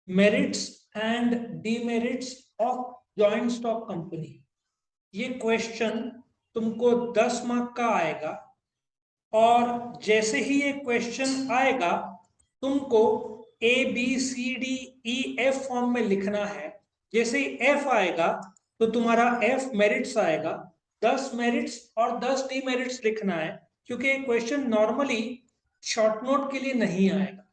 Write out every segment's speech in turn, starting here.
Merits and demerits of joint stock company. ये question तुमको 10 mark का आएगा और जैसे ही ये क्वेश्चन आएगा तुमको A B C D E F form में लिखना है। जैसे ही एफ आएगा तो तुम्हारा एफ मेरिट्स आएगा, 10 मेरिट्स और 10 डीमेरिट्स लिखना है, क्योंकि ये क्वेश्चन नॉर्मली शॉर्ट नोट के लिए नहीं आएगा,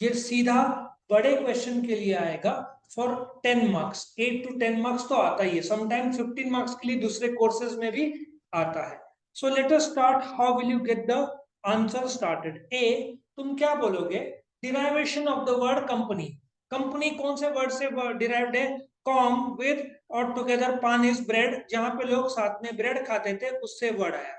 ये सीधा बड़े क्वेश्चन के लिए आएगा फॉर 10 मार्क्स। 8 to 10 मार्क्स तो आता ही है, समटाइम 15 मार्क्स के लिए दूसरे कोर्सेज में भी आता है। So let us start, how will you get the answer started. ए, तुम क्या बोलोगे? Derivation of the word company. Company कौन से वर्ड से डिराइव्ड है? कॉम विद और टुगेदर पान इज ब्रेड, जहां पे लोग साथ में ब्रेड खाते थे, उससे वर्ड आया।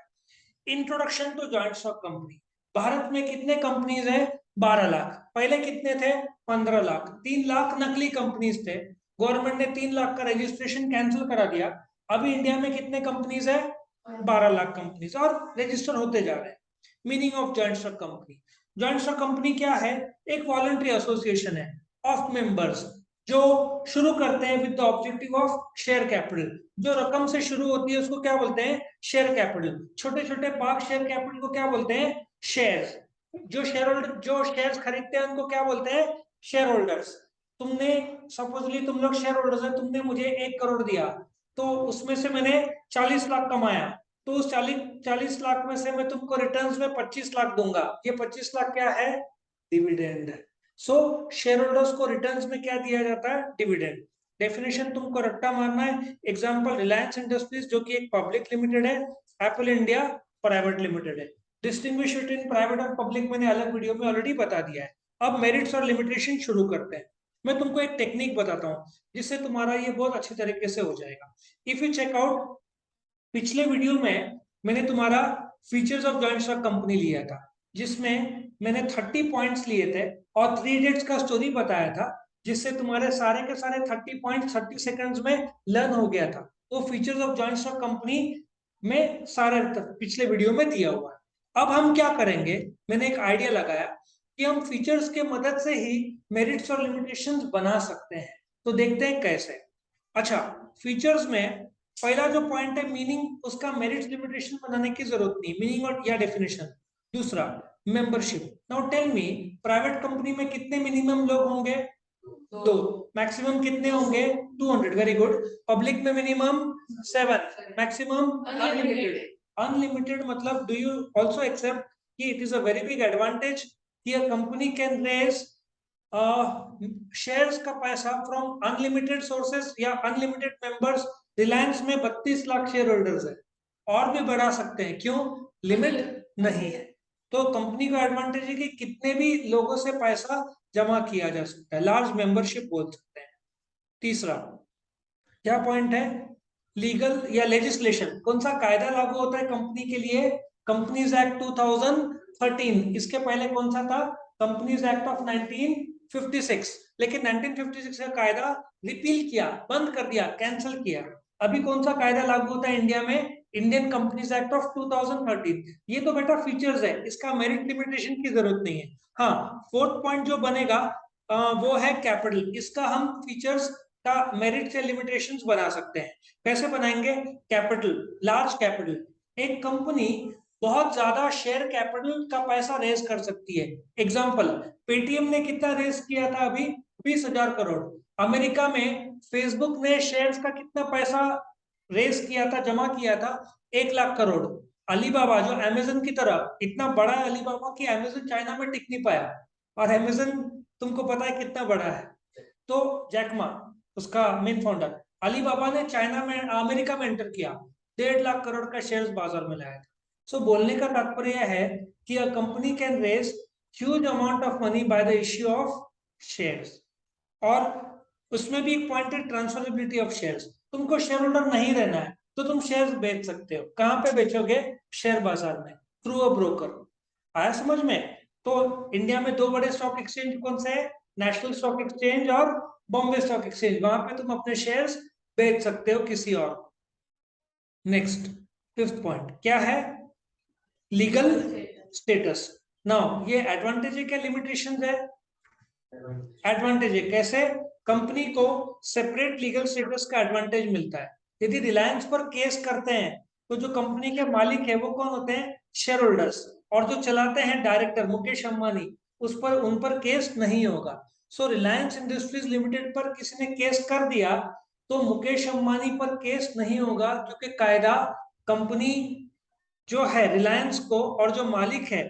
Introduction to joint stock company. Bharat में कितने कंपनीज है? 12 लाख। पहले कितने थे? 15 लाख। 3 लाख नकली कंपनीज थे, गवर्नमेंट ने 3 लाख का रजिस्ट्रेशन कैंसिल करा दिया। अभी इंडिया में कितने कंपनीज है? 12 लाख कंपनीज, और रजिस्टर होते जा रहे हैं। Meaning of joint stock company. Joint stock company क्या है? एक वॉलंटरी एसोसिएशन है ऑफ मेंबर्स जो शुरू करते हैं with the objective of share capital. जो रकम से शुरू होती है उसको क्या बोलते हैं? Share capital. छोटे छोटे पार्ट शेयर कैपिटल को क्या बोलते हैं? शेयर्स। जो शेयर्स खरीदते हैं उनको क्या बोलते हैं? Share holders. तुमने सपोजली तुम लोग शेयर होल्डर्स है, तुमने मुझे 1 करोड़ दिया, तो उसमें से मैंने 40 लाख कमाया, तो उस 40 लाख में से मैं तुमको रिटर्न्स में 25 लाख दूंगा। ये 25 लाख क्या है? डिविडेंड। सो शेयर होल्डर्स को रिटर्न्स में क्या दिया जाता है? डिविडेंड। डेफिनेशन तुमको रट्टा मारना है। एग्जांपल, रिलायंस इंडस्ट्रीज जो कि एक पब्लिक लिमिटेड है, एप्पल इंडिया प्राइवेट लिमिटेड है। डिस्टिंग्विश बिटवीन प्राइवेट और पब्लिक मैंने अलग वीडियो में ऑलरेडी बता दिया है। अब मेरिट्स और लिमिटेशन शुरू करते हैं। मैं तुमको एक टेक्निक बताता हूँ जिससे तुम्हारा ये बहुत अच्छी तरीके से हो जाएगा। इफ यू चेक आउट, पिछले वीडियो में मैंने तुम्हारा features of joint stock company लिया था, जिसमें मैंने 30 पॉइंट्स लिए थे और 3 डेट्स का स्टोरी बताया था, जिससे तुम्हारे सारे के सारे 30 पॉइंट्स 30 सेकंड्स में लर्न हो गया था। तो features of joint stock company में सारे पिछले वीडियो में दिया हुआ है। अब हम क्या करेंगे, मैंने एक आइडिया लगाया कि हम फीचर्स के मदद से ही मेरिट्स और लिमिटेशंस बना सकते हैं। तो देखते हैं कैसे। अच्छा, फीचर्स में पहला जो पॉइंट है मीनिंग, उसका मेरिट्स लिमिटेशन बनाने की जरूरत नहीं, मीनिंग और या डेफिनेशन। दूसरा, membership. Now tell me, private company में कितने मिनिमम लोग होंगे? 2। मैक्सिमम कितने होंगे? 200। Very good. पब्लिक में मिनिमम 7, मैक्सिमम अनलिमिटेड। अनलिमिटेड मतलब डू यू ऑल्सो एक्सेप्ट कि it is a very big advantage कि a company can raise shares का पैसा फ्रॉम अनलिमिटेड सोर्सेस या अनलिमिटेड मेंबर्स। रिलायंस में 32 लाख शेयर होल्डर्स है, और भी बढ़ा सकते हैं, क्यों? लिमिट नहीं है। तो कंपनी का एडवांटेज है कि कितने भी लोगों से पैसा जमा किया जा सकता है, लार्ज मेंबरशिप बोल सकते हैं। तीसरा क्या पॉइंट है? लीगल या लेजिस्लेशन। कौन सा कायदा लागू होता है कंपनी के लिए? Companies act 2013। इसके पहले कौन सा था? Companies act of 1956। लेकिन 1956 का कायदा रिपील किया, बंद कर दिया, कैंसिल किया। अभी कौन सा कायदा लागू होता है इंडिया में? Indian companies act of 2013। ये तो बेटा फीचर्स है, इसका मेरिट लिमिटेशन की जरूरत नहीं है। हाँ, फोर्थ पॉइंट जो बनेगा वो है कैपिटल। इसका हम फीचर्स का मेरिट से लिमिटेशंस बना सकते हैं। कैसे बनाएंगे? Capital, large capital. एक कंपनी बहुत ज्यादा शेयर कैपिटल का पैसा रेज कर सकती है। एग्जांपल, पेटीएम ने कितना रेज किया था अभी? 20,000 करोड़। अमेरिका में फेसबुक ने शेयर्स का कितना पैसा रेज किया था, जमा किया था? 1 लाख करोड़। अलीबाबा जो अमेजन की तरह इतना बड़ा है अलीबाबा कि अमेजन चाइना में टिक नहीं पाया, और अमेजन तुमको पता है कितना बड़ा है। तो जैकमा, उसका मेन फाउंडर, अलीबाबा ने चाइना में अमेरिका में एंटर किया, 1.5 लाख करोड़ का शेयर्स बाजार में लाया था। सो बोलने का तात्पर्य है कि a company can raise huge amount of money by the issue of shares. और उसमें भी एक पॉइंट है ट्रांसफरेबिलिटी ऑफ शेयर्स। तुमको शेयर होल्डर नहीं रहना है तो तुम शेयर्स बेच सकते हो। कहां पे बेचोगे? शेयर बाजार में, थ्रू अ ब्रोकर। आया समझ में? तो इंडिया में 2 बड़े स्टॉक एक्सचेंज कौन से है? नेशनल स्टॉक एक्सचेंज और बॉम्बे स्टॉक एक्सचेंज। वहां पे तुम अपने शेयर्स बेच सकते हो किसी और। नेक्स्ट, फिफ्थ पॉइंट क्या है? Legal status. नाउ ये एडवांटेज है क्या लिमिटेशन है? एडवांटेज है। कैसे? कंपनी को सेपरेट लीगल स्टेटस का एडवांटेज मिलता है। यदि रिलायंस पर केस करते हैं तो जो कंपनी के मालिक है वो कौन होते हैं? Share holders. और जो चलाते हैं डायरेक्टर मुकेश अंबानी, उन पर केस नहीं होगा। सो रिलायंस इंडस्ट्रीज लिमिटेड पर किसी ने केस कर दिया तो मुकेश अंबानी पर केस नहीं होगा, क्योंकि कायदा कंपनी जो है रिलायंस को, और जो मालिक है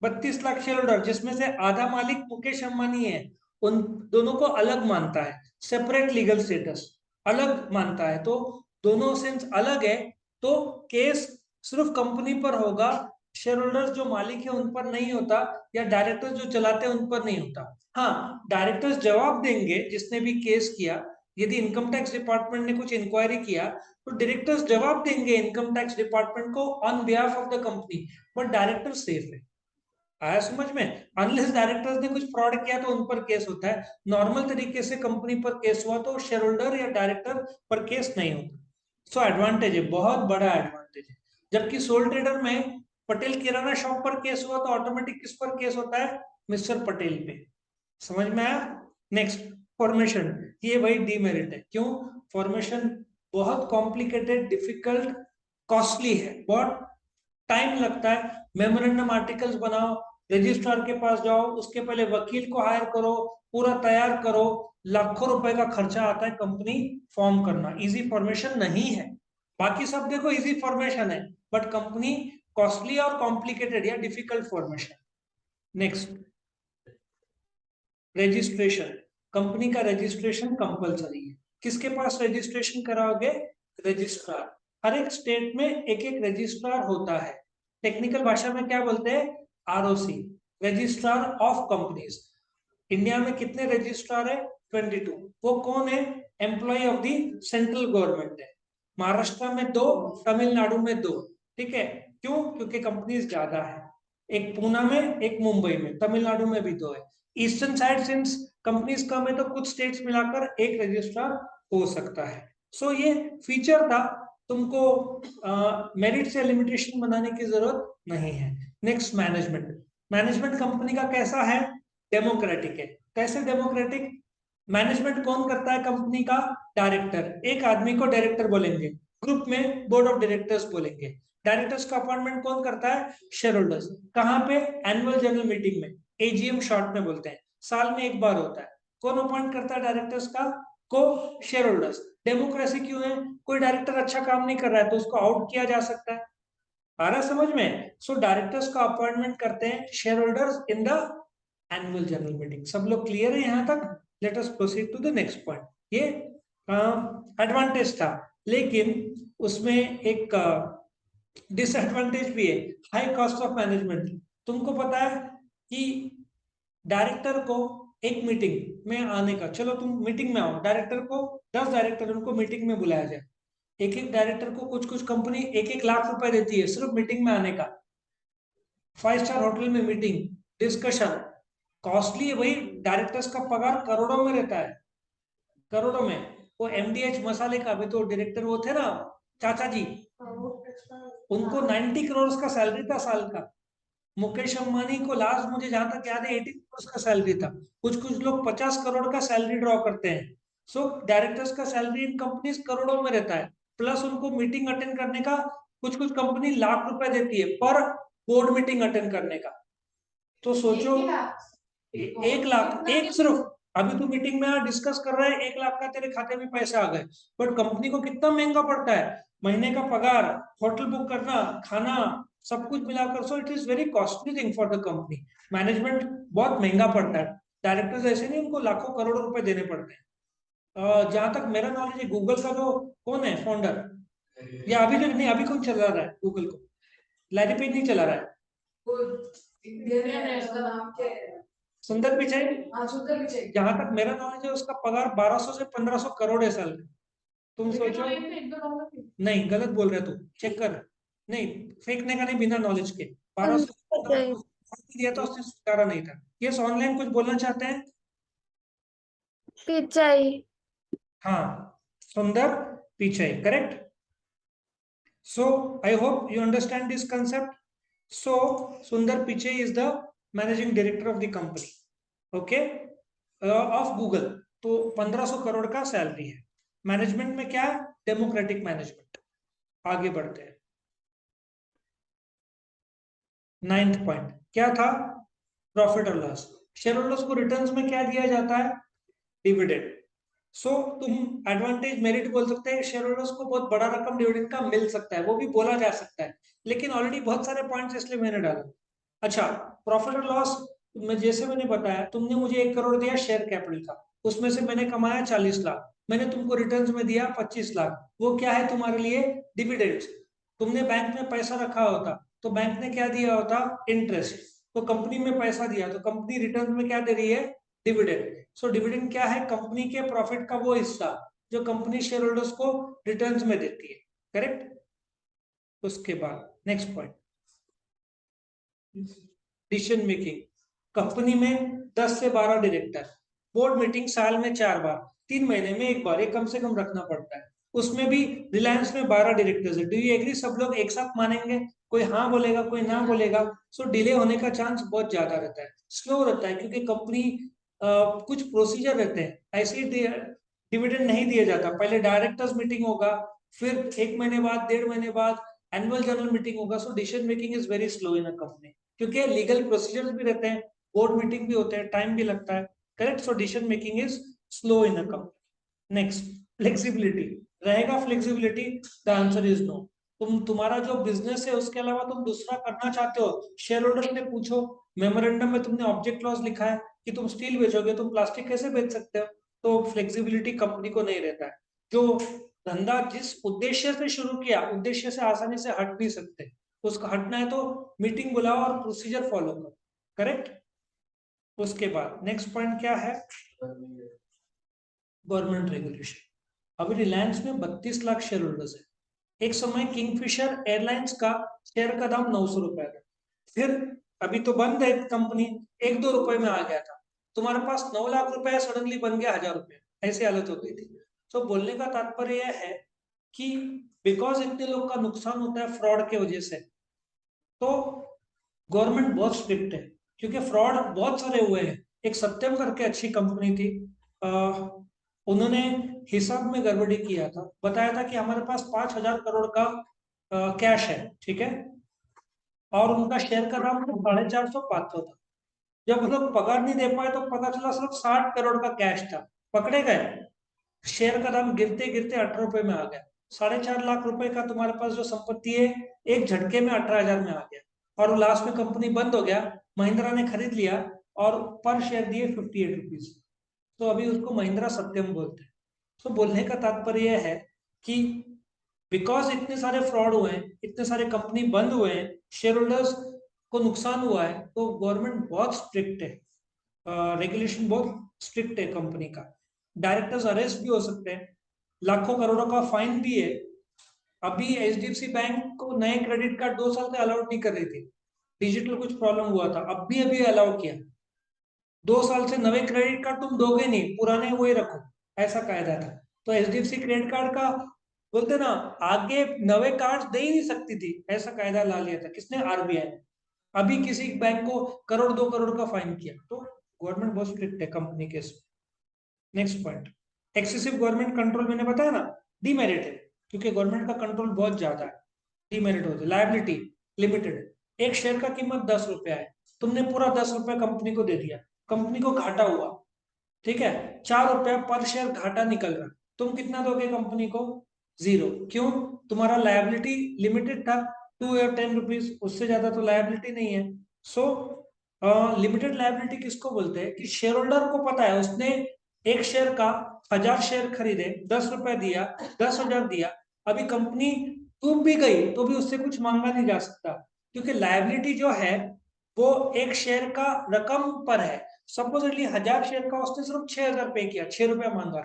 32 लाख शेयर होल्डर जिसमें से आधा मालिक मुकेश अंबानी है, उन दोनों को अलग मानता है। सेपरेट लीगल स्टेटस अलग मानता है, तो दोनों सेंस अलग है। तो केस सिर्फ कंपनी पर होगा, शेयर होल्डर्स जो मालिक है उन पर नहीं होता, या डायरेक्टर्स जो चलाते हैं उन पर नहीं होता। हाँ, डायरेक्टर्स जवाब देंगे जिसने भी केस किया। यदि इनकम टैक्स डिपार्टमेंट ने कुछ इंक्वायरी किया तो डायरेक्टर्स जवाब देंगे इनकम टैक्स डिपार्टमेंट को on behalf of the company, but director safe है। आया समझ में? अनलेस डायरेक्टर्स ने कुछ फ्रॉड किया तो उन पर केस होता है। नॉर्मल तरीके से कंपनी पर केस हुआ तो शेयर होल्डर या डायरेक्टर पर केस नहीं होता। सो एडवांटेज है, बहुत बड़ा एडवांटेज है। जबकि सोल ट्रेडर में पटेल किराना शॉप पर केस हुआ तो ऑटोमेटिक किस पर केस होता है? मिस्टर पटेल पे। समझ में आया? Next, formation. ये वही डीमेरिट है। क्यों? फॉर्मेशन बहुत कॉम्प्लिकेटेड, डिफिकल्ट, कॉस्टली है, बहुत टाइम लगता है। मेमोरेंडम आर्टिकल्स बनाओ, रजिस्ट्रार के पास जाओ, उसके पहले वकील को हायर करो, पूरा तैयार करो, लाखों रुपए का खर्चा आता है कंपनी फॉर्म करना। इजी फॉर्मेशन नहीं है। बाकी सब देखो इजी फॉर्मेशन है, बट कंपनी कॉस्टली और कॉम्प्लिकेटेड या difficult formation. Next, registration. Company का रजिस्ट्रेशन कंपलसरी है। किसके पास रजिस्ट्रेशन कराओगे? रजिस्ट्रार। हर एक स्टेट में एक एक रजिस्ट्रार होता है। टेक्निकल भाषा में क्या बोलते हैं? ROC, registrar of companies. India में कितने रजिस्ट्रार है? 22। वो कौन है? Employ of the central government है। महाराष्ट्र में 2, तमिलनाडु में 2। ठीक है? क्यों? क्योंकि कंपनीज ज्यादा है। एक पूना में, एक मुंबई में, तमिलनाडु में भी 2 है। Eastern side since companies come है तो कुछ स्टेट्स मिलाकर एक रजिस्ट्रार हो सकता है। सो ये फीचर था, तुमको मेरिट से लिमिटेशन बनाने की जरूरत नहीं है। Next, management. मैनेजमेंट कंपनी का कैसा है? डेमोक्रेटिक है। कैसे डेमोक्रेटिक? मैनेजमेंट कौन करता है कंपनी का? डायरेक्टर। एक आदमी को डायरेक्टर बोलेंगे, ग्रुप में बोर्ड ऑफ डायरेक्टर्स बोलेंगे। डायरेक्टर्स का अपॉइंटमेंट कौन करता है? Share holders. कहाँ पे? एनुअल जनरल मीटिंग में, एजीएम शॉर्ट में बोलते हैं, साल में एक बार होता है। कौन अपॉइंट करता है डायरेक्टर्स का? को शेयर होल्डर्स। डेमोक्रेसी क्यों है? कोई डायरेक्टर अच्छा काम नहीं कर रहा है तो उसको आउट किया जा सकता है। आ रहा समझ में? सो डायरेक्टर्स का अपॉइंटमेंट करते हैं share holders in the annual general meeting. सब लोग क्लियर है यहां तक? Let us proceed to the next point. ये एडवांटेज था, लेकिन उसमें एक डिसएडवांटेज भी है, हाई कॉस्ट ऑफ मैनेजमेंट। तुमको पता है कि डायरेक्टर को एक मीटिंग में आने का, चलो तुम मीटिंग में आओ, डायरेक्टर को 10 डायरेक्टर उनको मीटिंग में बुलाया जाए। एक एक डायरेक्टर को कुछ कुछ कंपनी 1-1 लाख रुपए देती है सिर्फ मीटिंग में आने का। 5 स्टार होटल में मीटिंग, डिस्कशन, कॉस्टली है भाई। डायरेक्टर्स का पगार करोड़ों में रहता है, करोड़ों में। वो एमडीएच मसाले का भी तो डायरेक्टर वो थे ना, चाचा जी, उनको 90 करोड़ का सैलरी था साल का। मुकेश अंबानी को लास्ट मुझे जहां तक याद है 80 करोड़ का सैलरी था। कुछ कुछ लोग 50 करोड़ का सैलरी ड्रॉ करते हैं। सो डायरेक्टर्स का सैलरी इन कंपनीज करोड़ों में रहता है, प्लस उनको मीटिंग अटेंड करने का कुछ कुछ कंपनी लाख रुपए देती है पर बोर्ड मीटिंग अटेंड करने का। तो सोचो, 1 लाख, एक सिर्फ, अभी तू मीटिंग में डिस्कस कर रहा है, 1 लाख का तेरे खाते में पैसे आ गए। बट कंपनी को कितना महंगा पड़ता है? महीने का पगार, होटल बुक करना, खाना, सब कुछ मिलाकर। So it is very costly thing for the company. Management बहुत महंगा पड़ता है। डायरेक्टर्स ऐसे नहीं, उनको लाखों करोड़ों रुपए देने पड़ते हैं। जहां तक मेरा नॉलेज है, गूगल का जो कौन है फाउंडर, या अभी जो नहीं, अभी कौन चला रहा है गूगल को? लैरी पेज नहीं चला रहा है, सुंदर पिचाई। सुंदर पिचाई, जहां तक मेरा नॉलेज है उसका पगार 1200 से 1500 करोड़ है साल में। तुम सोचो। नहीं, गलत बोल रहे तू, चेक कर। नहीं, फेंकने का नहीं, बिना नॉलेज के। 1200 दिया था उसने, स्वीकारा नहीं था। ये ऑनलाइन कुछ बोलना चाहते हैं? पिचाई। हाँ, Sundar Pichai, correct. So I hope you understand this concept. So Sundar Pichai is the managing director of the company. Okay, of Google, तो 1500 करोड़ का सैलरी है। मैनेजमेंट में क्या है? Democratic management. आगे बढ़ते हैं। 9th पॉइंट क्या था? प्रॉफिट और लॉस। शेयर होल्डर्स को रिटर्न्स में क्या दिया जाता है? डिविडेंड। सो तुम एडवांटेज मेरिट बोल सकते हैं, शेयर होल्डर्स को बहुत बड़ा रकम डिविडेंड का मिल सकता है, वो भी बोला जा सकता है, लेकिन ऑलरेडी बहुत सारे पॉइंट्स इसलिए मैंने डाला। अच्छा, प्रॉफिट और लॉस में जैसे मैंने बताया, तुमने मुझे 1 करोड़ दिया शेयर कैपिटल का, उसमें से मैंने कमाया 40 लाख, मैंने तुमको रिटर्न्स में दिया 25 लाख, वो क्या है तुम्हारे लिए? डिविडेंड्स। तुमने बैंक में पैसा रखा होता तो बैंक ने क्या दिया होता? इंटरेस्ट। तो कंपनी में पैसा दिया तो कंपनी रिटर्न में क्या दे रही है? डिविडेंड। सो डिविडेंड क्या है? कंपनी के प्रॉफिट का वो हिस्सा जो कंपनी शेयर होल्डर्स को रिटर्न्स में देती है। करेक्ट। उसके बाद next point, decision making. Company में 10 से 12 डायरेक्टर, बोर्ड मीटिंग साल में 4 बार, 3 महीने में 1 बार, ये कम से कम रखना पड़ता है। उसमें भी रिलायंस में 12 डायरेक्टर्स है। Do you agree? सब लोग एक साथ मानेंगे? कोई हाँ बोलेगा, कोई ना बोलेगा। सो डिले होने का चांस बहुत ज्यादा रहता है, स्लो रहता है, क्योंकि कंपनी कुछ प्रोसीजर रहते हैं, ऐसे ही डिविडेंड नहीं दिया जाता। पहले डायरेक्टर्स मीटिंग होगा, फिर 1 महीने बाद, 1.5 महीने बाद एनुअल जनरल मीटिंग होगा। सो decision making is very slow in a company, क्योंकि लीगल प्रोसीजर्स भी रहते हैं, बोर्ड मीटिंग भी होते हैं, टाइम भी लगता है। Correct. So decision making is slow in a company. Next, flexibility. रहेगा flexibility? The answer is no. तुम्हारा जो बिजनेस है उसके अलावा तुम दूसरा करना चाहते हो, शेयर होल्डर से पूछो। मेमोरेंडम में तुमने ऑब्जेक्ट क्लॉज लिखा है कि तुम स्टील बेचोगे, तुम प्लास्टिक कैसे बेच सकते हो? तो फ्लेक्सिबिलिटी कंपनी को नहीं रहता है। जो धंधा जिस उद्देश्य से शुरू किया, उद्देश्य से आसानी से हट नहीं सकते। उसका हटना है तो मीटिंग बुलाओ और प्रोसीजर फॉलो करो। करेक्ट। उसके बाद नेक्स्ट पॉइंट क्या है? Government regulation. अभी रिलायंस में 32 लाख शेयर होल्डर्स है। एक समय किंगफिशर एयरलाइंस का शेयर का दाम 900 रुपए था, फिर अभी तो बंद है कंपनी, 1-2 रुपए में आ गया था। तुम्हारे पास 9 लाख रुपए, सडनली बन गया 1000 रुपए, ऐसी हालत हो गई थी। तो बोलने का तात्पर्य यह है कि बिकॉज इतने लोग का नुकसान होता है फ्रॉड के वजह से, तो गवर्नमेंट बहुत स्ट्रिक्ट है, क्योंकि फ्रॉड बहुत सारे हुए हैं। एक सत्यम करके अच्छी कंपनी थी, उन्होंने हिसाब में गड़बड़ी किया था, बताया था कि हमारे पास 5,000 करोड़ का कैश है, ठीक है, और उनका शेयर का दाम 450 500 था। जब वो लोग पगार नहीं दे पाए तो पता चला सिर्फ 60 करोड़ का कैश था, पकड़े गए। शेयर का दाम गिरते गिरते 18 रुपए में आ गया। 4.5 लाख रुपए का तुम्हारे पास जो संपत्ति है, एक झटके में 18,000 में आ गया, और लास्ट में कंपनी बंद हो गया। महिंद्रा ने खरीद लिया और पर शेयर दिए 58 रुपीज। तो अभी उसको महिंद्रा सत्यम बोलते हैं। तो बोलने का तात्पर्य यह है कि बिकॉज इतने सारे फ्रॉड हुए हैं, इतने सारे कंपनी बंद हुए हैं, शेयर होल्डर्स को नुकसान हुआ है, तो गवर्नमेंट बहुत स्ट्रिक्ट है, रेगुलेशन बहुत स्ट्रिक्ट है कंपनी का। डायरेक्टर्स अरेस्ट भी हो सकते हैं, लाखों करोड़ों का फाइन भी है। अभी एचडीएफसी बैंक को नए क्रेडिट कार्ड 2 साल से अलाउड नहीं कर रही थी, डिजिटल कुछ प्रॉब्लम हुआ था, अब भी अभी अलाउ किया। 2 साल से नए क्रेडिट कार्ड तुम दोगे नहीं, पुराने वही रखो, ऐसा कायदा था। तो एचडीएफसी क्रेडिट कार्ड का बोलते ना, आगे नवे कार्ड दे ही नहीं सकती थी, ऐसा कायदा ला लिया था। किसने? आरबीआई ने। अभी किसी बैंक को 1-2 करोड़ का फाइन किया। तो गवर्नमेंट बहुत स्ट्रिक्ट है कंपनी के। Next point, excessive government control, मैंने बताया ना, डीमेरिट है, क्योंकि गवर्नमेंट का कंट्रोल बहुत ज्यादा है। डीमेरिट होते, लायबिलिटी लिमिटेड। एक शेयर का कीमत 10 रुपया है, तुमने पूरा 10 रुपया कंपनी को दे दिया, कंपनी को घाटा हुआ, ठीक है, 4 रुपया पर शेयर घाटा निकल रहा, तुम कितना दोगे कंपनी को? 0। क्यों? तुम्हारा लायबिलिटी लिमिटेड था, 2 या 10 रुपीज, उससे ज्यादा तो लायबिलिटी नहीं है। सो लिमिटेड लायबिलिटी किसको बोलते हैं? कि शेयर होल्डर को पता है उसने एक शेयर का 1000 शेयर खरीदे, 10 रुपए दिया, 10,000 दिया, अभी कंपनी डूब भी गई तो भी उससे कुछ मांगा नहीं जा सकता, क्योंकि लायबिलिटी जो है वो एक शेयर का रकम पर है। सपोजली 1000 शेयर का उसने सिर्फ 6,000 पे किया, 6 रुपया मांगा,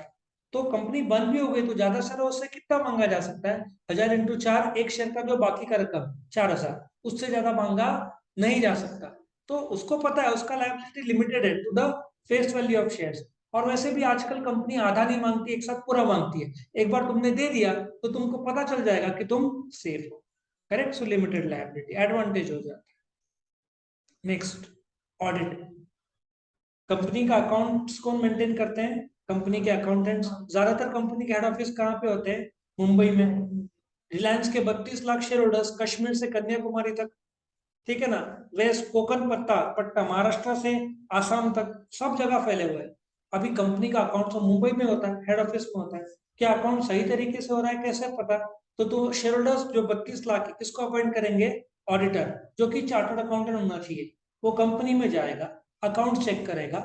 तो कंपनी बंद भी हो गई तो ज्यादा से ज्यादा उससे कितना मांगा जा सकता है? 1000 × 4, एक शेयर का जो बाकी का रकम 4,000, उससे ज्यादा मांगा नहीं जा सकता। तो उसको पता है उसका लायबिलिटी लिमिटेड है to the face value of shares. और वैसे भी आजकल कंपनी आधा नहीं मांगती, एक साथ पूरा मांगती है। एक बार तुमने दे दिया तो तुमको पता चल जाएगा कि तुम सेफ हो। करेक्ट। सो लिमिटेड लायबिलिटी एडवांटेज हो जाता है। Next, audit. कंपनी का अकाउंट्स कौन मेंटेन करते हैं? कंपनी के अकाउंटेंट्स। ज्यादातर कंपनी के हेड ऑफिस कहाँ पे होते हैं? मुंबई में। रिलायंस के 32 लाख शेयर होल्डर्स कश्मीर से कन्याकुमारी तक, ठीक है ना, वेस्ट कोकन पत्ता पट्टा महाराष्ट्र से आसाम तक, सब जगह फैले हुए हैं। अभी कंपनी का अकाउंट तो मुंबई में होता है, हेड ऑफिस में होता है। क्या अकाउंट सही तरीके से हो रहा है कैसे पता? तो शेयर होल्डर्स जो 32 लाख है किसको अपॉइंट करेंगे? ऑडिटर, जो कि चार्टर्ड अकाउंटेंट होना चाहिए। वो कंपनी में जाएगा, अकाउंट चेक करेगा,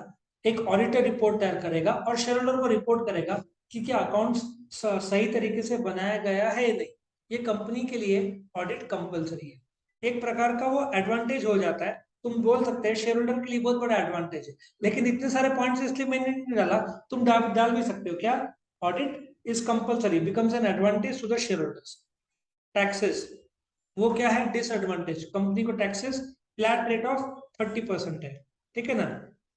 एक ऑडिटर रिपोर्ट तैयार करेगा और शेयर होल्डर को रिपोर्ट करेगा कि क्या अकाउंट सही तरीके से बनाया गया है या नहीं। ये कंपनी के लिए ऑडिट कंपलसरी है। एक प्रकार का वो एडवांटेज हो जाता है। तुम बोल सकते हैं शेयर होल्डर के लिए बहुत बड़ा एडवांटेज है, लेकिन इतने सारे पॉइंट्स इसलिए मैंने नहीं डाला। तुम डाल भी सकते हो क्या? Audit is compulsory becomes an advantage to the share holders. Taxes, वो क्या है डिसएडवांटेज? कंपनी को टैक्सेस फ्लैट रेट ऑफ 30% है, ठीक है ना।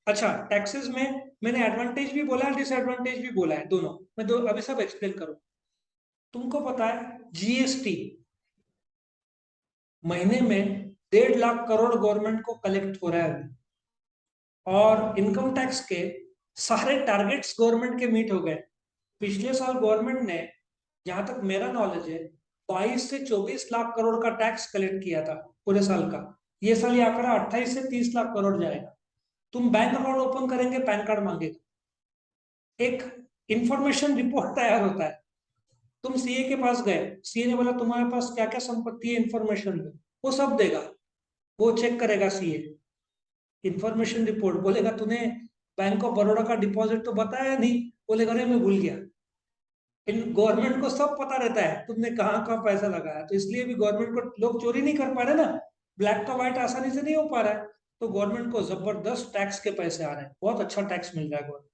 अच्छा, टैक्सेस में मैंने एडवांटेज भी बोला है, डिसएडवांटेज भी बोला है, दोनों। मैं दो अभी सब एक्सप्लेन करूँ। तुमको पता है जीएसटी महीने में 1.5 लाख करोड़ गवर्नमेंट को कलेक्ट हो रहा है अभी। और इनकम टैक्स के सारे टारगेट्स गवर्नमेंट के मीट हो गए। पिछले साल गवर्नमेंट ने, जहां तक मेरा नॉलेज है, 22 से 24 लाख करोड़ का टैक्स कलेक्ट किया था पूरे साल का। ये साल ये आंकड़ा 28 से 30 लाख करोड़ जाएगा। तुम बैंक अकाउंट ओपन करेंगे, पैन कार्ड मांगेगा, एक इंफॉर्मेशन रिपोर्ट तैयार होता है। तुम सीए के पास गए, सीए ने बोला तुम्हारे पास क्या क्या संपत्ति है इंफॉर्मेशन दो, वो सब देगा। वो चेक करेगा सीए, इंफॉर्मेशन रिपोर्ट, बोलेगा तूने बैंक ऑफ बड़ौदा का डिपॉजिट तो बताया नहीं, बोलेगा अरे मैं भूल गया। इन गवर्नमेंट को सब पता रहता है तुमने कहाँ कहाँ पैसा लगाया, तो इसलिए भी गवर्नमेंट को लोग चोरी नहीं कर पा रहे ना, ब्लैक का व्हाइट आसानी से नहीं हो पा रहा है। तो गवर्नमेंट को जबरदस्त टैक्स के पैसे आ रहे हैं, बहुत अच्छा टैक्स मिल रहा है गवर्नमेंट।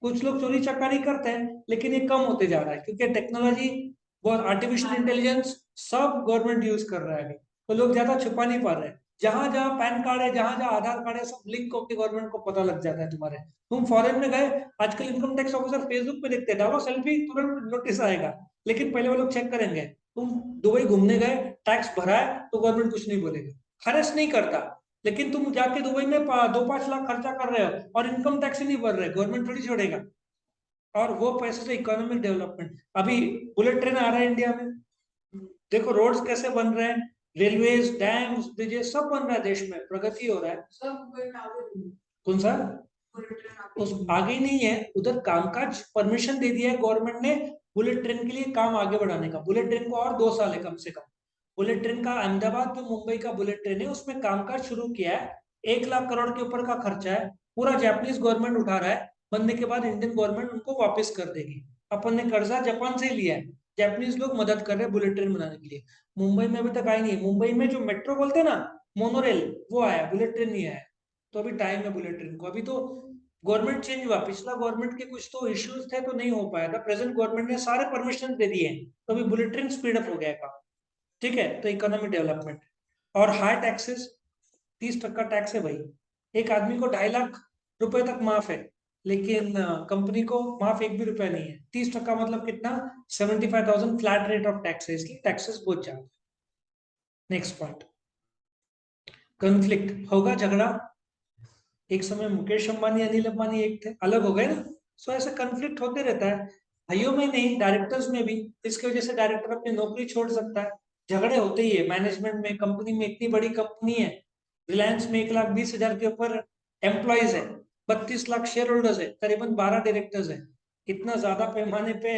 कुछ लोग चोरी चकारी करते हैं लेकिन ये कम होते जा रहा है, क्योंकि टेक्नोलॉजी और आर्टिफिशियल इंटेलिजेंस सब गवर्नमेंट यूज कर रहा है अभी। तो लोग ज्यादा छुपा नहीं पा रहे हैं। जहां जहां पैन कार्ड है, जहां जहां आधार कार्ड है, सब लिंक होकर गवर्नमेंट को पता लग जाता है तुम्हारे। तुम फॉरेन में गए, आजकल इनकम टैक्स ऑफिसर फेसबुक पे देखते हैं, डालो सेल्फी तुरंत नोटिस आएगा। लेकिन पहले वो लोग चेक करेंगे। तुम दुबई घूमने गए, टैक्स भरा है, तो गवर्नमेंट कुछ नहीं बोलेगा, हरेस नहीं करता। लेकिन तुम जाके दुबई में 2-5 लाख खर्चा कर रहे हो और इनकम टैक्स ही नहीं भर रहे, गवर्नमेंट थोड़ी छोड़ेगा। और वो पैसे से इकोनॉमिक डेवलपमेंट, अभी बुलेट ट्रेन आ रहा है इंडिया में, देखो रोड्स कैसे बन रहे हैं, रेलवेज, डैम्स, ब्रिजेस सब बन रहा है, देश में प्रगति हो रहा है सब। कौन सा? उस आगे ही नहीं है, उधर कामकाज परमिशन दे दिया है गवर्नमेंट ने बुलेट ट्रेन के लिए काम आगे बढ़ाने का। बुलेट ट्रेन को और 2 साल है कम से कम। बुलेट ट्रेन का अहमदाबाद जो मुंबई का बुलेट ट्रेन है उसमें कामकाज शुरू किया है। 1 लाख करोड़ के ऊपर का खर्चा है, पूरा जापानीज गवर्नमेंट उठा रहा है। बनने के बाद इंडियन गवर्नमेंट उनको वापस कर देगी। अपन ने कर्जा जापान से ही लिया है, जापानीज लोग मदद कर रहे हैं बुलेट ट्रेन बनाने के लिए। मुंबई में अभी तक आई नहीं है। मुंबई में जो मेट्रो बोलते हैं ना, मोनोरेल, वो आया, बुलेट ट्रेन नहीं आया। तो अभी टाइम है बुलेट ट्रेन को। अभी तो गवर्नमेंट चेंज हुआ, पिछला गवर्नमेंट के कुछ तो इश्यूज थे तो नहीं हो पाया था, प्रेजेंट गवर्नमेंट ने सारे परमिशन दे दिए हैं, तो अभी बुलेट ट्रेन स्पीड अप हो गया काम। ठीक है, तो इकोनॉमिक डेवलपमेंट। और हाई टैक्सेस, 30% टैक्स है भाई। एक आदमी को 2.5 लाख रुपए तक माफ है, लेकिन कंपनी को माफ एक भी रुपया नहीं है। 30% मतलब कितना? 75,000 फ्लैट रेट ऑफ टैक्स है, इसलिए टैक्सेस बहुत ज्यादा। नेक्स्ट पॉइंट, कन्फ्लिक्ट होगा, झगड़ा। एक समय मुकेश अंबानी अनिल अंबानी एक थे, अलग हो गए ना। सो ऐसे कन्फ्लिक्ट होते रहता है, भाइयों में नहीं डायरेक्टर्स में भी। इसकी वजह से डायरेक्टर अपनी नौकरी छोड़ सकता है। झगड़े होते ही है मैनेजमेंट में। कंपनी में, इतनी बड़ी कंपनी है रिलायंस में, 1,20,000 के ऊपर एम्प्लॉयज है, 32 लाख शेयर होल्डर्स है, करीबन 12 डायरेक्टर्स है, इतना ज्यादा पैमाने पे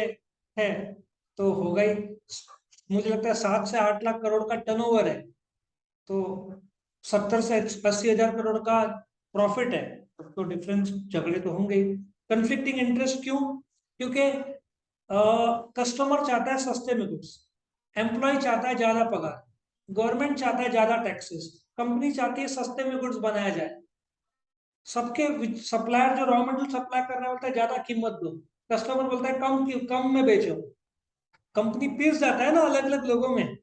है, तो होगा ही। मुझे लगता है 7 से 8 लाख करोड़ का टर्नओवर है, तो 70 से 80 हजार करोड़ का प्रॉफिट है, तो डिफरेंस, झगड़े तो होंगे ही। कंफ्लिक्टिंग इंटरेस्ट क्यों? क्योंकि कस्टमर चाहता है सस्ते में गुड्स, एम्प्लॉय चाहता है ज्यादा पगार, गवर्नमेंट चाहता है ज्यादा टैक्सेस, कंपनी चाहती है सस्ते में गुड्स बनाया जाए। सबके सप्लायर जो रॉ मटेरियल सप्लाई कर रहा होता है ज्यादा कीमत दो, कस्टमर बोलता है कम कम में बेचो। कंपनी पीस जाता है ना अलग अलग लोगों में,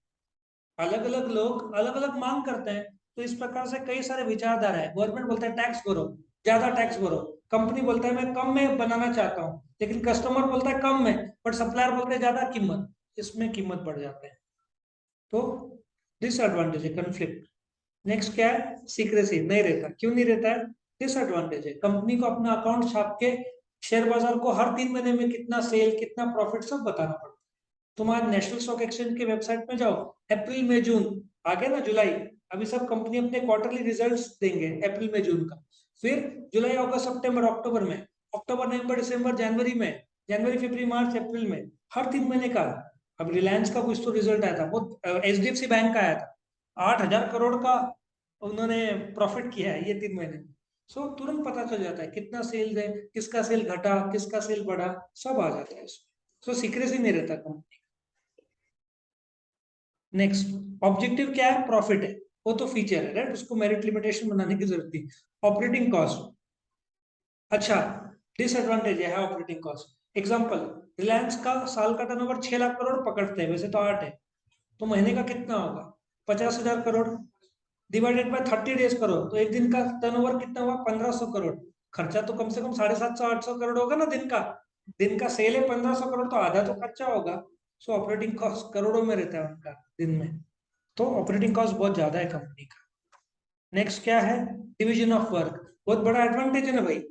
अलग अलग लोग अलग अलग मांग करते हैं। तो इस प्रकार से कई सारे विचारधारा है। गवर्नमेंट बोलता है टैक्स भरो, ज्यादा टैक्स भरो, कंपनी बोलता है मैं कम में बनाना चाहता हूँ, लेकिन कस्टमर बोलता है कम में, बट सप्लायर बोलते हैं ज्यादा कीमत, इसमें कीमत बढ़ जाते हैं। तो डिसएडवांटेज है कन्फ्लिक्ट। नेक्स्ट क्या है? सीक्रेसी नहीं रहता। क्यों नहीं रहता है? डिसएडवांटेज है। कंपनी को अपना अकाउंट छाप के शेयर बाजार को हर 3 महीने में कितना सेल कितना प्रॉफिट सब बताना पड़ता है। तुम आज नेशनल स्टॉक एक्सचेंज के वेबसाइट में जाओ, अप्रैल मई जून आगे ना जुलाई, अभी सब कंपनी अपने क्वार्टरली रिजल्ट्स देंगे अप्रैल मई जून का, फिर जुलाई अगस्त सितंबर अक्टूबर में, अक्टूबर नवंबर दिसंबर जनवरी में, जनवरी फरवरी मार्च अप्रैल में, हर 3 महीने का। अब रिलायंस का कुछ तो रिजल्ट आया था, वो HDFC बैंक का आया था, 8,000 करोड़ का उन्होंने प्रॉफिट किया है ये 3 महीने में। सो तुरंत पता चल जाता है कितना सेल है, किसका सेल घटा किसका सेल बढ़ा, सब आ जाता है। सो सीक्रेसी नहीं रहता कंपनी। नेक्स्ट, ऑब्जेक्टिव क्या है? प्रॉफिट है, वो तो फीचर है, राइट, उसको मेरिट लिमिटेशन बनाने की जरूरत नहीं। ऑपरेटिंग कॉस्ट, अच्छा, डिसएडवांटेज है ऑपरेटिंग कॉस्ट। एग्जांपल, रिलायंस का साल का टर्नओवर 6 लाख करोड़ पकड़ते हैं, वैसे तो 8 है, तो महीने का कितना होगा? 50,000 करोड़ डिवाइडेड बाय 30 डेज करो तो एक दिन का टर्नओवर कितना हुआ? 1,500 करोड़। खर्चा तो कम से कम 750 800 करोड़ होगा ना दिन का। दिन का सेल है 1,500 करोड़, तो आधा तो खर्चा होगा। सो ऑपरेटिंग कॉस्ट करोड़ों में रहता है उनका दिन में, तो ऑपरेटिंग कॉस्ट बहुत ज्यादा है कंपनी का। नेक्स्ट क्या है? डिवीजन ऑफ वर्क, बहुत बड़ा एडवांटेज है ना भाई।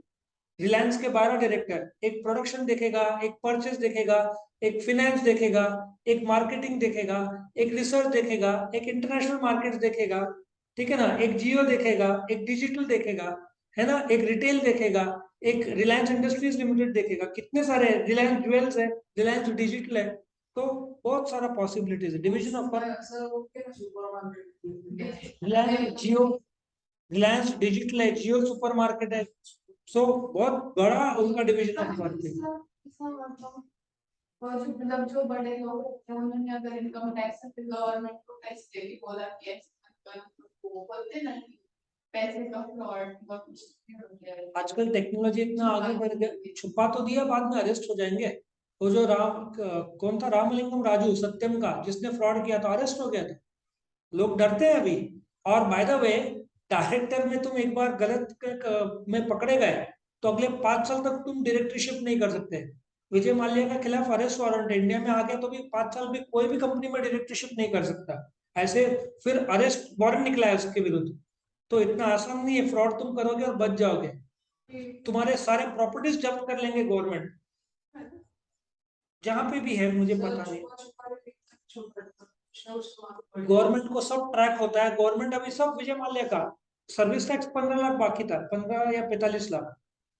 रिलायंस के 12 डायरेक्टर, एक प्रोडक्शन देखेगा, एक परचेज देखेगा, एक फिनेंस देखेगा, एक मार्केटिंग देखेगा, एक रिसर्च देखेगा, एक इंटरनेशनल मार्केट देखेगा, ठीक है ना, एक जियो देखेगा, एक डिजिटल देखेगा, है ना, एक रिटेल देखेगा, एक रिलायंस इंडस्ट्रीज लिमिटेड देखेगा, कितने सारे, रिलायंस ज्वेल्स है, रिलायंस डिजिटल है, तो बहुत सारा पॉसिबिलिटीज है। Division of Reliance Jio, Reliance digital है, जियो सुपरमार्केट है, सो बहुत बड़ा उनका डिवीजन ऑफ वर्क है। और जो मतलब जो बड़े लोग हैं उन्होंने अगर इनकम टैक्स गवर्नमेंट को टैक्स दे भी बोला कि ऐसे वो बोलते ना कि पैसे का फ्रॉड। आजकल टेक्नोलॉजी इतना आगे बढ़ गया, छुपा तो दिया, बाद में अरेस्ट हो जाएंगे। वो जो कौन था, रामलिंगम राजू सत्यम का, जिसने फ्रॉड किया था, अरेस्ट हो गया था। लोग डरते हैं अभी। और बाय द वे, डायरेक्टर में तुम एक बार गलत में पकड़े गए तो अगले 5 साल तक तुम डायरेक्टरशिप नहीं कर सकते। विजय माल्या के खिलाफ अरेस्ट वारंट इंडिया में आ गया तो भी 5 साल भी कोई भी कंपनी में डायरेक्टरशिप नहीं कर सकता ऐसे। फिर अरेस्ट वारंट निकला है उसके विरुद्ध। तो इतना आसान नहीं है, फ्रॉड तुम करोगे और बच जाओगे, तुम्हारे सारे प्रॉपर्टीज जब्त कर लेंगे गवर्नमेंट, जहां पे भी है मुझे पता नहीं। गवर्नमेंट को सब ट्रैक होता है, गवर्नमेंट अभी सब, विजय माल्या का सर्विस टैक्स 15 लाख बाकी था, 15 या 45 लाख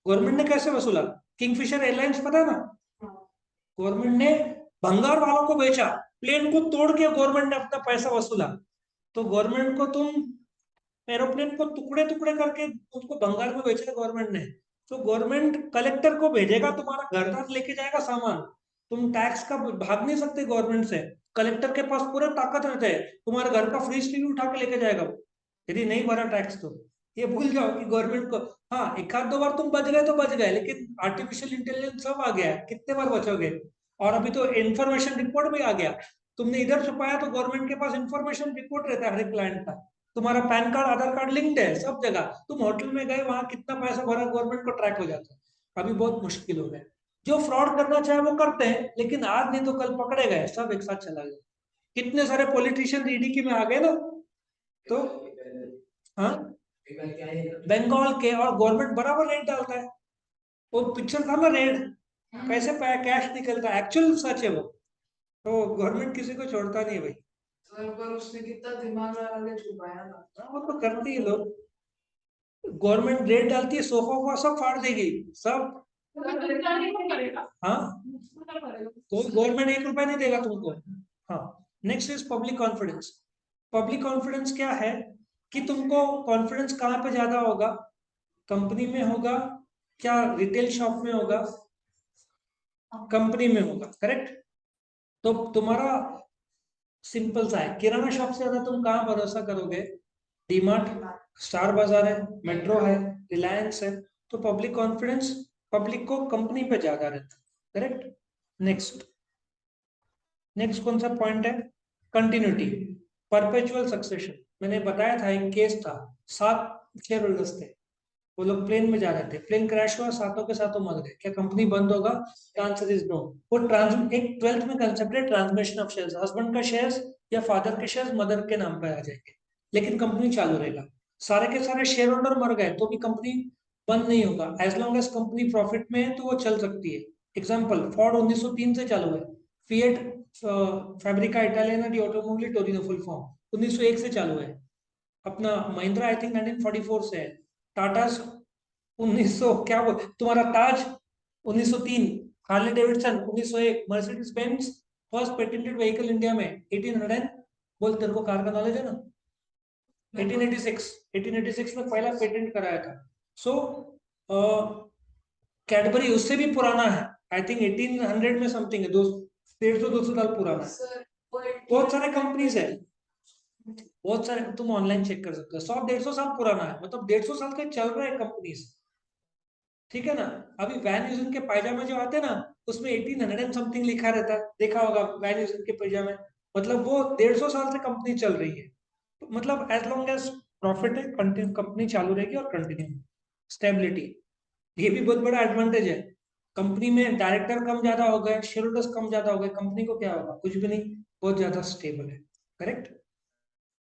गवर्नमेंट ने कैसे वसूला? किंगफिशर एयरलाइंस पता है ना, गवर्नमेंट ने भंगार वालों को बेचा, प्लेन को तोड़ के गवर्नमेंट ने अपना पैसा वसूला। तो गवर्नमेंट को तुम, एरोप्लेन को टुकड़े टुकड़े करके उसको भंगार में बेचा गवर्नमेंट ने, तो गवर्नमेंट कलेक्टर को भेजेगा, तुम्हारा घर तक लेके जाएगा सामान। तुम टैक्स का भाग नहीं सकते गवर्नमेंट से, कलेक्टर के पास पूरा ताकत रहता है, तुम्हारे घर का फ्री स्टील उठा के लेके जाएगा वो, यदि नहीं भरा टैक्स तो। ये भूल जाओ कि गवर्नमेंट को, हाँ, एक आध दो बार तुम बच गए तो बच गए, लेकिन आर्टिफिशियल इंटेलिजेंस सब आ गया है, कितने बार बचोगे? और अभी तो इंफॉर्मेशन रिपोर्ट भी आ गया, तुमने इधर छुपाया तो गवर्नमेंट के पास इंफॉर्मेशन रिपोर्ट रहता है हर एक क्लाइंट का, तुम्हारा पैन कार्ड आधार कार्ड लिंक्ड है सब जगह, तुम होटल में गए वहां कितना पैसा भरा गवर्नमेंट को ट्रैक हो जाता है। अभी बहुत मुश्किल हो गया, जो फ्रॉड करना चाहे वो करते हैं, लेकिन आज नहीं तो कल पकड़े गए, सब एक साथ चला गया। कितने सारे पॉलिटिशियन ईडी की में आ गए ना, तो हाँ, बंगाल के, और गवर्नमेंट बराबर रेट डालता है। वो पिक्चर था ना रेड, कैसे कैश निकलता है, एक्चुअल सच है वो। तो गवर्नमेंट किसी को छोड़ता नहीं है भाई। पर उसने कितना दिमाग लगा के छुपाया था। वो तो करती है लोग, गवर्नमेंट रेट डालती है, सोफा वोफा सब फाड़ देगी सब। हाँ, कोई गवर्नमेंट 1 रुपया नहीं देगा तुमको। हाँ, next is public confidence. Public confidence क्या है कि तुमको कॉन्फिडेंस कहाँ पे ज्यादा होगा? कंपनी में होगा, क्या रिटेल शॉप में होगा? कंपनी में होगा, करेक्ट। तो तुम्हारा सिंपल सा है, किराना शॉप से ज्यादा तुम कहाँ भरोसा करोगे? डीमार्ट, स्टार बाजार है, मेट्रो है, रिलायंस है। तो पब्लिक कॉन्फिडेंस, पब्लिक को कंपनी पे ज्यादा रहता है, करेक्ट। नेक्स्ट, नेक्स्ट कौन सा पॉइंट है? Continuity, perpetual succession. मैंने बताया था, एक केस था, 7 शेयर होल्डर्स थे, वो लोग प्लेन में जा रहे थे, प्लेन क्रैश हुआ, सातों के सातों मर गए, क्या कंपनी बंद होगा? Answer is no. वो एक 12th में कंसेप्ट है, ट्रांसमिशन ऑफ शेयर्स, हस्बैंड का शेयर्स या फादर के शेयर्स मदर के नाम पे आ जाएंगे, लेकिन कंपनी चालू रहेगा। सारे के सारे शेयर होल्डर मर गए तो भी कंपनी बंद नहीं होगा। As long as company profit में है तो वो चल सकती है। एग्जांपल, फोर्ड 1903 से चालू है, Fiat Fabbrica Italiana di Automobili Torino full form 1901 से चालू है, अपना महिंद्रा आई थिंक 1944 से है, टाटा 1900 क्या बोल, तुम्हारा ताज 1903, Harley Davidson 1901, Mercedes Benz first patented vehicle India में 1800 बोल, तेरे को कार का नॉलेज है ना? 1886 में पहला पेटेंट कराया था। सो कैडबरी उससे भी पुराना है, आई थिंक 1800 में समथिंग है, 150-200 साल पुराना है। बहुत सारे कंपनीज है, बहुत सारे, तुम ऑनलाइन चेक कर सकते हो, 100-150 साल पुराना है, मतलब 150 साल के चल रहे कंपनीज, ठीक है ना? अभी वैन यूजन के पायजामे जो आते हैं ना, उसमें 1800 समथिंग लिखा रहता है, देखा होगा वैन यूजन के पायजामे, मतलब वो 150 साल से कंपनी चल रही है। तो मतलब एज लॉन्ग एज प्रॉफिट है, कंटिन्यू कंपनी चालू रहेगी और कंटिन्यू स्टेबिलिटी, ये भी बहुत बड़ा एडवांटेज है। कंपनी में डायरेक्टर कम ज्यादा हो गए, शेयर होल्डर्स कम ज्यादा हो गए, कंपनी को क्या होगा? कुछ भी नहीं, बहुत ज्यादा स्टेबल है। करेक्ट।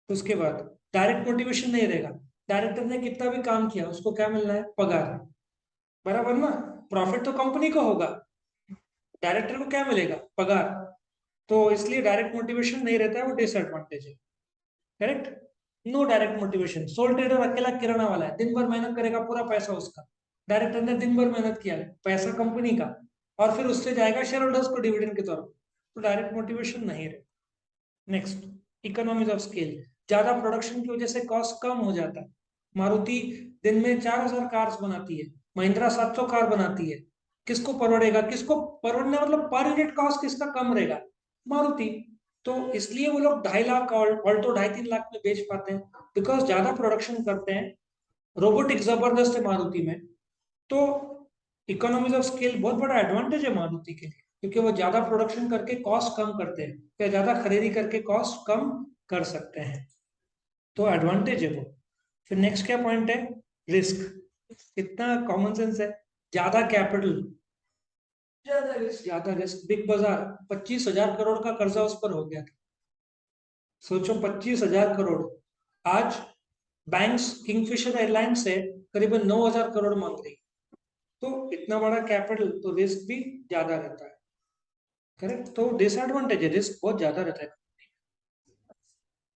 उसके बाद डायरेक्ट मोटिवेशन नहीं रहेगा, डायरेक्टर ने कितना भी काम किया उसको क्या मिलना है? पगार, बराबर ना? प्रॉफिट तो कंपनी को होगा, डायरेक्टर को क्या मिलेगा? पगार। तो इसलिए डायरेक्ट मोटिवेशन नहीं रहता है, वो डिसएडवांटेज है। Correct. No direct motivation, sole trader अकेला किराना वाला है, दिन भर मेहनत करेगा, पूरा पैसा उसका, डायरेक्टर ने दिन भर मेहनत किया, पैसा कंपनी का, और फिर उससे जाएगा शेयर होल्डर्स को डिविडेंड के तौर पर, तो डायरेक्ट मोटिवेशन नहीं रहे। नेक्स्ट, इकोनॉमीज ऑफ स्केल, ज्यादा प्रोडक्शन की वजह से कॉस्ट कम हो जाता है। मारुति दिन में 4000 कार्स बनाती है, महिंद्रा 700 कार बनाती है, किसको परवड़ेगा? किसको परवड़ना मतलब पर यूनिट कॉस्ट किसका कम रहेगा? मारुति। तो इसलिए वो लोग 2.5 लाख ऑल्टो 2.5-3 लाख में बेच पाते हैं, बिकॉज ज्यादा प्रोडक्शन करते हैं, रोबोटिक जबरदस्त है मारुति में। तो इकोनॉमीज ऑफ स्केल बहुत बड़ा एडवांटेज है मारुति के लिए, क्योंकि वो ज्यादा प्रोडक्शन करके कॉस्ट कम करते हैं, या ज्यादा खरीदी करके कॉस्ट कम कर सकते हैं, तो एडवांटेज है वो। फिर नेक्स्ट क्या पॉइंट है? रिस्क। कितना कॉमन सेंस है, ज्यादा कैपिटल, ज्यादा रिस्क। बिग बाजार 25,000 करोड़ का कर्जा उस पर हो गया था, सोचो 25,000 करोड़। आज बैंक्स किंगफिशर एयरलाइंस से करीबन 9,000 करोड़ मांग रही, तो इतना बड़ा कैपिटल, तो रिस्क भी ज्यादा रहता है। करेक्ट। तो डिसएडवांटेज है, रिस्क बहुत ज्यादा रहता है।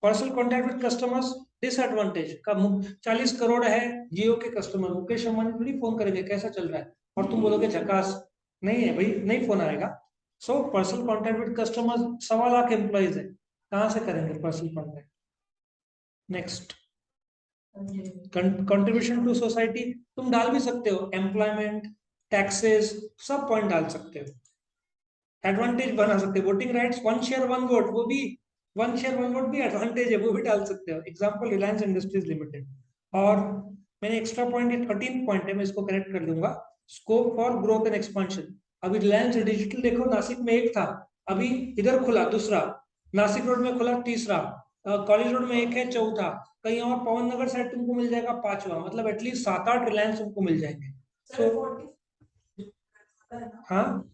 Personal contact with customers, disadvantage का 40 करोड़ है जियो के कस्टमर, मुकेश अंबानी थोड़ी फोन करेंगे कैसा चल रहा है, और तुम बोलोगे झकास, नहीं है भाई, नहीं फोन आएगा। So personal contact with customers, 1.25 lakh employees है, कहाँ से करेंगे personal contact? Next, contribution to society, तुम डाल भी सकते हो, एम्प्लॉयमेंट, टैक्सेस, सब पॉइंट डाल सकते हो, एडवांटेज बना सकते हो। वोटिंग राइट्स, 1 शेयर 1 वोट, वो भी 1 शेयर 1 वोट भी एडवांटेज है, वो भी डाल सकते हो। Example Reliance industries limited. और मैंने एक्स्ट्रा पॉइंट, ये 13 पॉइंट है, मैं इसको करेक्ट कर दूंगा। Scope for growth and expansion, अभी रिलायंस डिजिटल देखो, नासिक में एक था, अभी इधर खुला दूसरा, नासिक रोड में खुला तीसरा, कॉलेज रोड में एक है चौथा, कहीं और पवन नगर साइड तुमको मिल जाएगा पांचवा, मतलब एटलीस्ट 7-8 रिलायंस तुमको मिल जाएंगे। तो हाँ,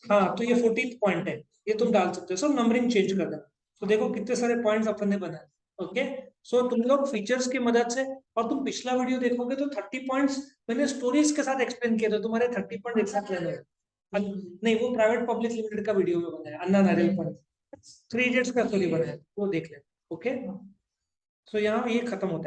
हाँ, तो ये 14th पॉइंट है, ये तुम डाल सकते हो, सब नंबरिंग चेंज कर देना। तो देखो कितने सारे पॉइंट्स अपन ने बनाए। ओके। सो तुम लोग फीचर्स की मदद से, और तुम पिछला वीडियो देखोगे तो 30 पॉइंट्स मैंने स्टोरीज के साथ एक्सप्लेन किए थे, तुम्हारे 30 पॉइंट एक साथ लेने हैं। नहीं, वो प्राइवेट पब्लिक लिमिटेड का वीडियो में बनाया, अन्ना नारियल पर 3 इडियट्स का स्टोरी बनाया, वो देख लेना। ओके। सो यहाँ ये खत्म होता है।